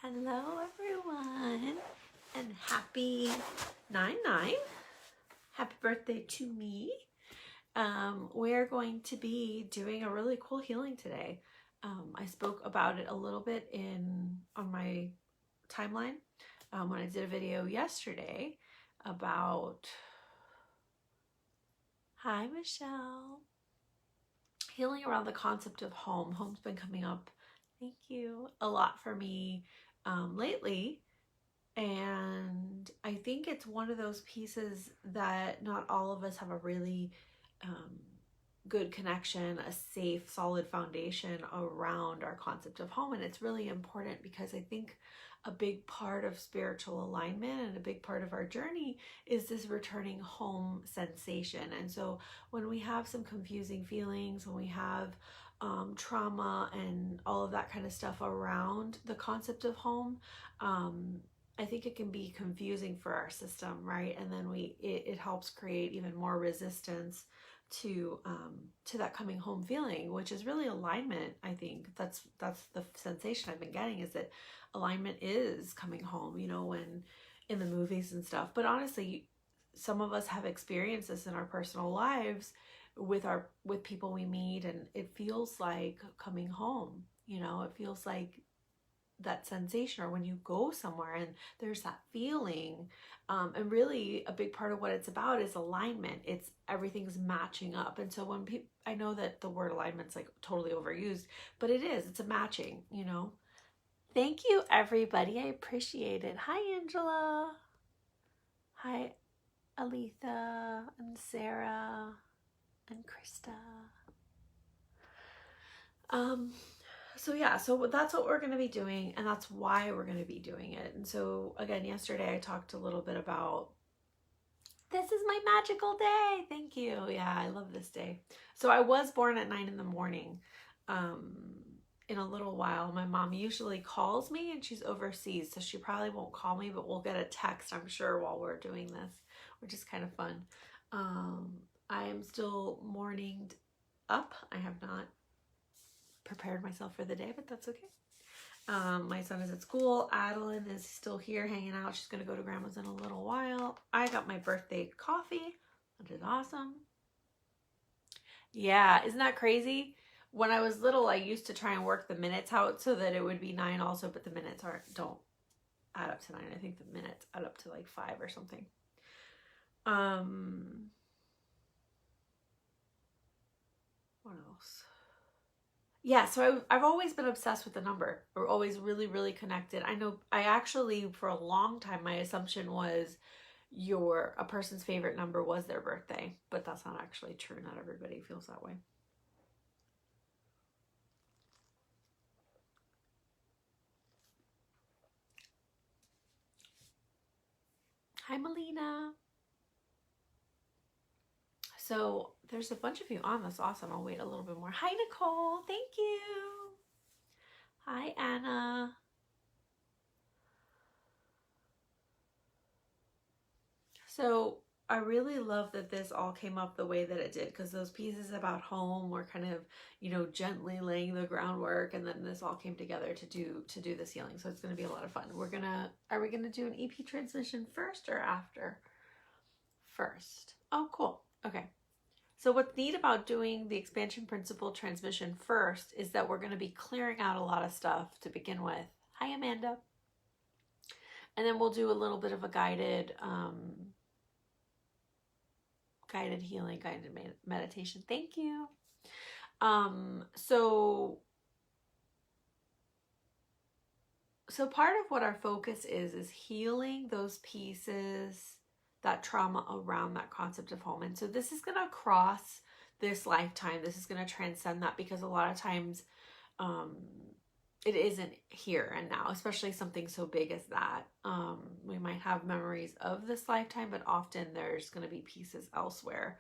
Hello everyone and happy 9/9. Happy birthday to me. We're going to be doing a really cool healing today. I spoke about it a little bit on my timeline when I did a video yesterday about, hi Michelle, healing around the concept of home. Home's been coming up, thank you, a lot for me lately. And I think it's one of those pieces that not all of us have a really good connection, a safe, solid foundation around our concept of home. And it's really important because I think a big part of spiritual alignment and a big part of our journey is this returning home sensation. And so when we have some confusing feelings, when we have trauma and all of that kind of stuff around the concept of home, I think it can be confusing for our system, right? And then it helps create even more resistance to that coming home feeling, which is really alignment. I think that's the sensation I've been getting, is that alignment is coming home, when in the movies and stuff. But honestly, some of us have experienced this in our personal lives with people we meet, and it feels like coming home. It feels like that sensation, or when you go somewhere and there's that feeling, and really a big part of what it's about is alignment. It's everything's matching up. And so when people, I know that the word alignment's like totally overused, but it's a matching. Thank you everybody, I appreciate it. Hi Angela, hi Aletha and Sarah and Krista. So that's what we're going to be doing, and that's why we're going to be doing it. And so again, yesterday I talked a little bit about, this is my magical day. Thank you. Yeah, I love this day. So I was born at 9 in the morning. In a little while, my mom usually calls me, and she's overseas, so she probably won't call me, but we'll get a text, I'm sure, while we're doing this, which is kind of fun. I am still morninged up. I have not prepared myself for the day, but that's okay. My son is at school. Adeline is still here hanging out. She's going to go to grandma's in a little while. I got my birthday coffee, which is awesome. Yeah, isn't that crazy? When I was little, I used to try and work the minutes out so that it would be 9 also, but the minutes don't add up to 9. I think the minutes add up to like 5 or something. What else? Yeah, so I've always been obsessed with the number. We're always really, really connected. I know I actually, for a long time, my assumption was a person's favorite number was their birthday, but that's not actually true. Not everybody feels that way. Hi, Melina. So there's a bunch of you on. That's awesome. I'll wait a little bit more. Hi, Nicole. Thank you. Hi, Anna. So I really love that this all came up the way that it did, because those pieces about home were kind of, gently laying the groundwork, and then this all came together to do this healing. So it's going to be a lot of fun. Are we going to do an EP transmission first or after? First. Oh, cool. Okay. So what's neat about doing the expansion principle transmission first is that we're going to be clearing out a lot of stuff to begin with. Hi, Amanda. And then we'll do a little bit of a guided healing, guided meditation. Thank you. So part of what our focus is healing those pieces, that trauma around that concept of home. And so this is going to cross this lifetime. This is going to transcend that, because a lot of times it isn't here and now, especially something so big as that. We might have memories of this lifetime, but often there's going to be pieces elsewhere.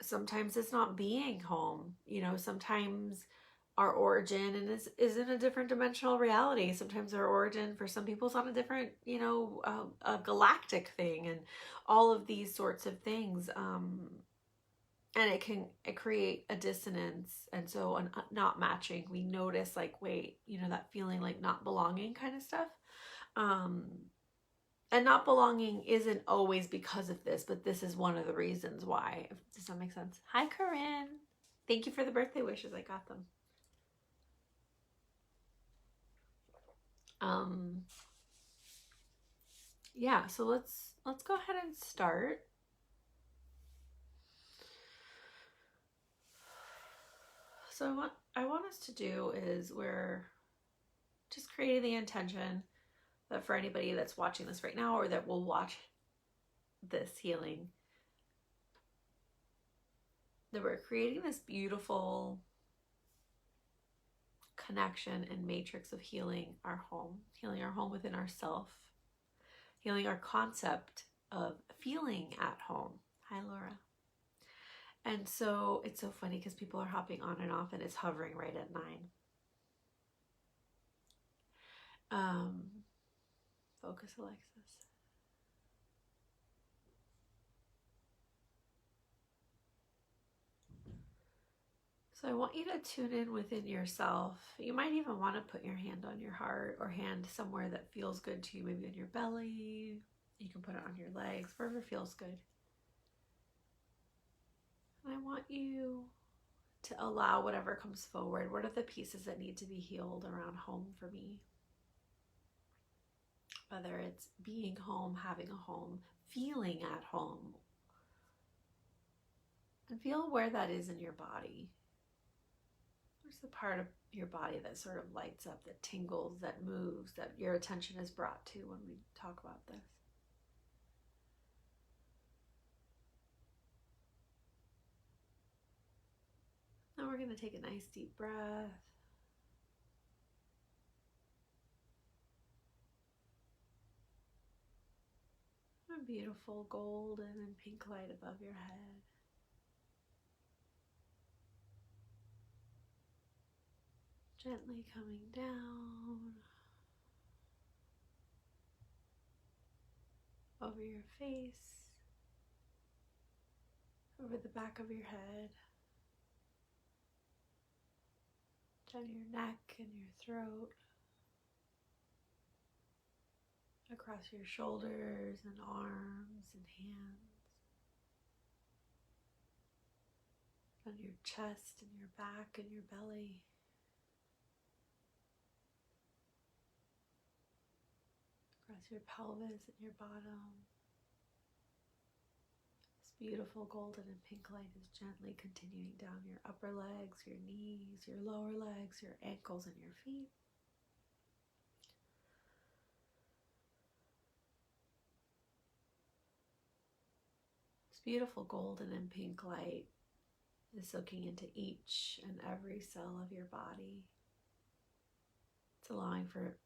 Sometimes it's not being home. Sometimes our origin is in a different dimensional reality. Sometimes our origin for some people is on a different, a galactic thing, and all of these sorts of things. and it can create a dissonance, and so not matching. We notice like, wait, that feeling like not belonging kind of stuff. And not belonging isn't always because of this, but this is one of the reasons why. Does that make sense? Hi, Corinne. Thank you for the birthday wishes. I got them. Yeah, so let's go ahead and start. So what I want us to do is we're just creating the intention that for anybody that's watching this right now or that will watch this healing, that we're creating this beautiful connection and matrix of healing our home within ourself, healing our concept of feeling at home. Hi, Laura. And so it's so funny because people are hopping on and off and it's hovering right at 9. Focus, Alexis. So I want you to tune in within yourself. You might even want to put your hand on your heart or hand somewhere that feels good to you, maybe on your belly. You can put it on your legs, wherever feels good. And I want you to allow whatever comes forward. What are the pieces that need to be healed around home for me? Whether it's being home, having a home, feeling at home. And feel where that is in your body. Where's the part of your body that sort of lights up, that tingles, that moves, that your attention is brought to when we talk about this? Now we're going to take a nice deep breath. A beautiful golden and pink light above your head. Gently coming down over your face, over the back of your head, down your neck and your throat, across your shoulders and arms and hands, on your chest and your back and your belly, across your pelvis and your bottom. This beautiful golden and pink light is gently continuing down your upper legs, your knees, your lower legs, your ankles, and your feet. This beautiful golden and pink light is soaking into each and every cell of your body. It's allowing for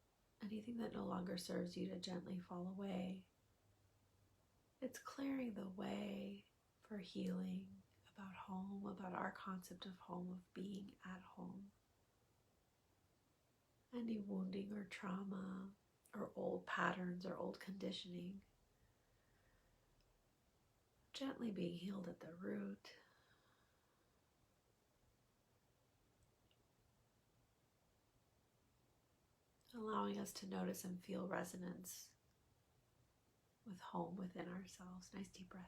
anything that no longer serves you to gently fall away. It's clearing the way for healing about home, about our concept of home, of being at home. Any wounding or trauma or old patterns or old conditioning gently being healed at the root. Allowing us to notice and feel resonance with home within ourselves. Nice deep breath.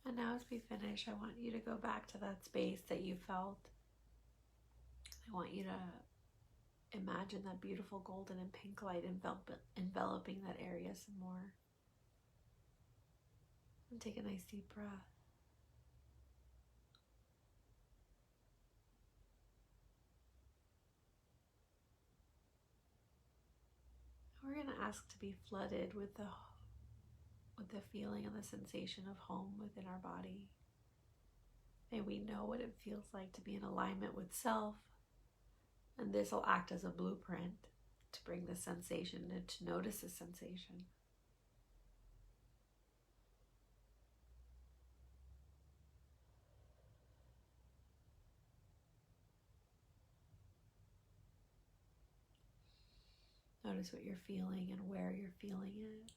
And now as we finish, I want you to go back to that space that you felt. I want you to imagine that beautiful golden and pink light enveloping that area some more. And take a nice deep breath. We're going to ask to be flooded with the feeling and the sensation of home within our body. May we know what it feels like to be in alignment with self, And this will act as a blueprint to bring the sensation and to notice the sensation. Notice what you're feeling and where you're feeling it.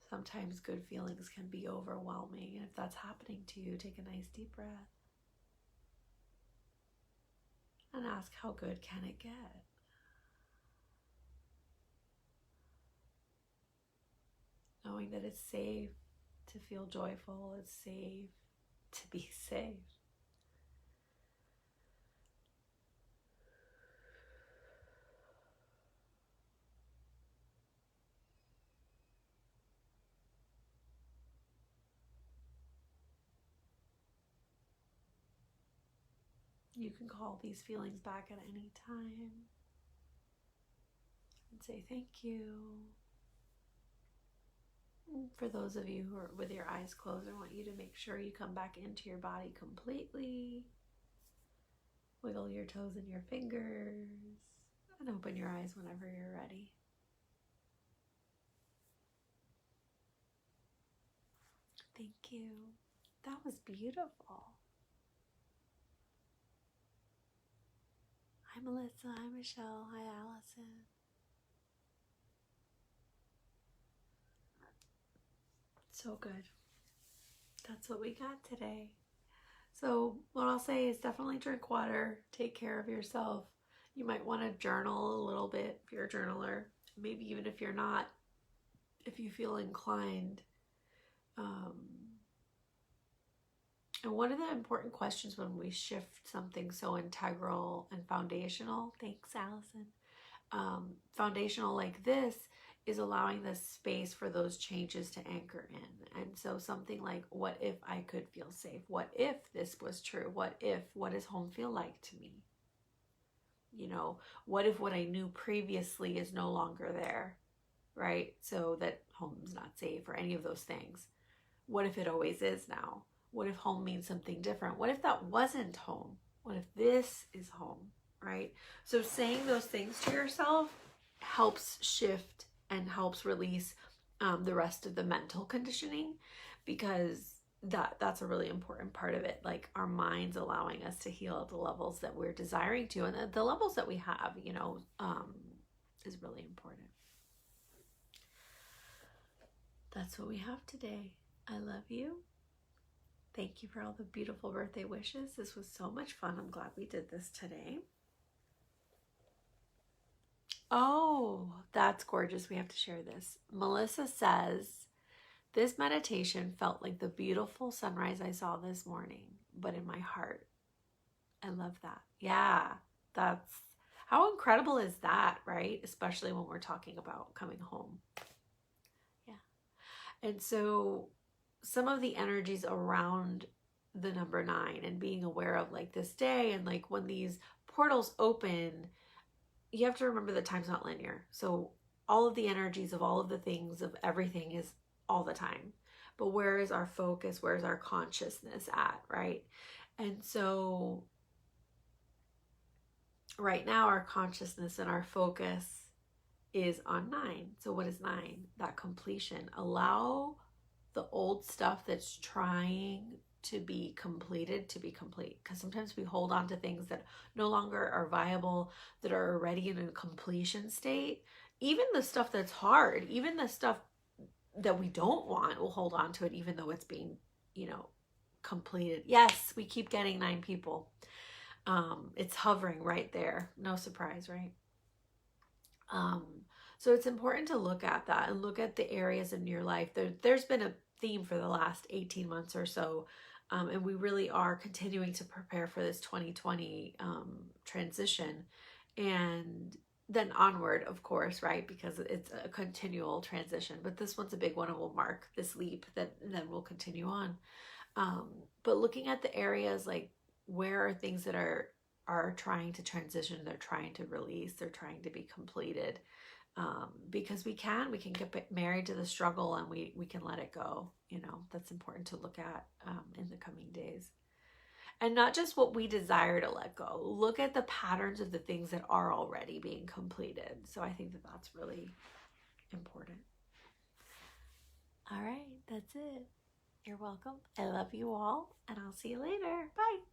Sometimes good feelings can be overwhelming, and if that's happening to you, take a nice deep breath and ask, how good can it get? Knowing that it's safe to feel joyful, it's safe to be safe. You can call these feelings back at any time and say thank you. For those of you who are with your eyes closed, I want you to make sure you come back into your body completely. Wiggle your toes and your fingers and open your eyes whenever you're ready. Thank you. That was beautiful. Hi, Melissa. Hi, Michelle. Hi, Allison. So good. That's what we got today. So what I'll say is definitely drink water. Take care of yourself. You might want to journal a little bit if you're a journaler. Maybe even if you're not, if you feel inclined. And one of the important questions when we shift something so integral and foundational, thanks Allison, foundational like this is allowing the space for those changes to anchor in. And so something like, what if I could feel safe? What if this was true? What does home feel like to me? You know, what if what I knew previously is no longer there, right? So that home's not safe or any of those things. What if it always is now? What if home means something different? What if that wasn't home? What if this is home, right? So saying those things to yourself helps shift and helps release the rest of the mental conditioning, because that's a really important part of it. Like our minds allowing us to heal at the levels that we're desiring to, and the levels that we have, is really important. That's what we have today. I love you. Thank you for all the beautiful birthday wishes. This was so much fun. I'm glad we did this today. Oh, that's gorgeous. We have to share this. Melissa says, this meditation felt like the beautiful sunrise I saw this morning, but in my heart. I love that. Yeah, that's, how incredible is that, right? Especially when we're talking about coming home. Yeah. And so some of the energies around the number 9 and being aware of like this day and like when these portals open, you have to remember that time's not linear. So all of the energies of all of the things of everything is all the time. But where is our focus? Where is our consciousness at, right? And so right now our consciousness and our focus is on 9. So what is 9? That completion. Allow the old stuff that's trying to be completed to be complete, because sometimes we hold on to things that no longer are viable, that are already in a completion state. Even the stuff that's hard, even the stuff that we don't want, we'll hold on to it even though it's being completed. Yes, we keep getting 9 people. It's hovering right there. No surprise, right? So it's important to look at that and look at the areas in your life. There's been a theme for the last 18 months or so, and we really are continuing to prepare for this 2020 transition, and then onward, of course, right? Because it's a continual transition, but this one's a big one and will mark this leap that then we'll continue on. But looking at the areas, like where are things that are trying to transition, they're trying to release, they're trying to be completed. because we can get married to the struggle, and we can let it go. That's important to look at in the coming days. And not just what we desire to let go. Look at the patterns of the things that are already being completed. So I think that that's really important. All right, that's it. You're welcome. I love you all, and I'll see you later. Bye.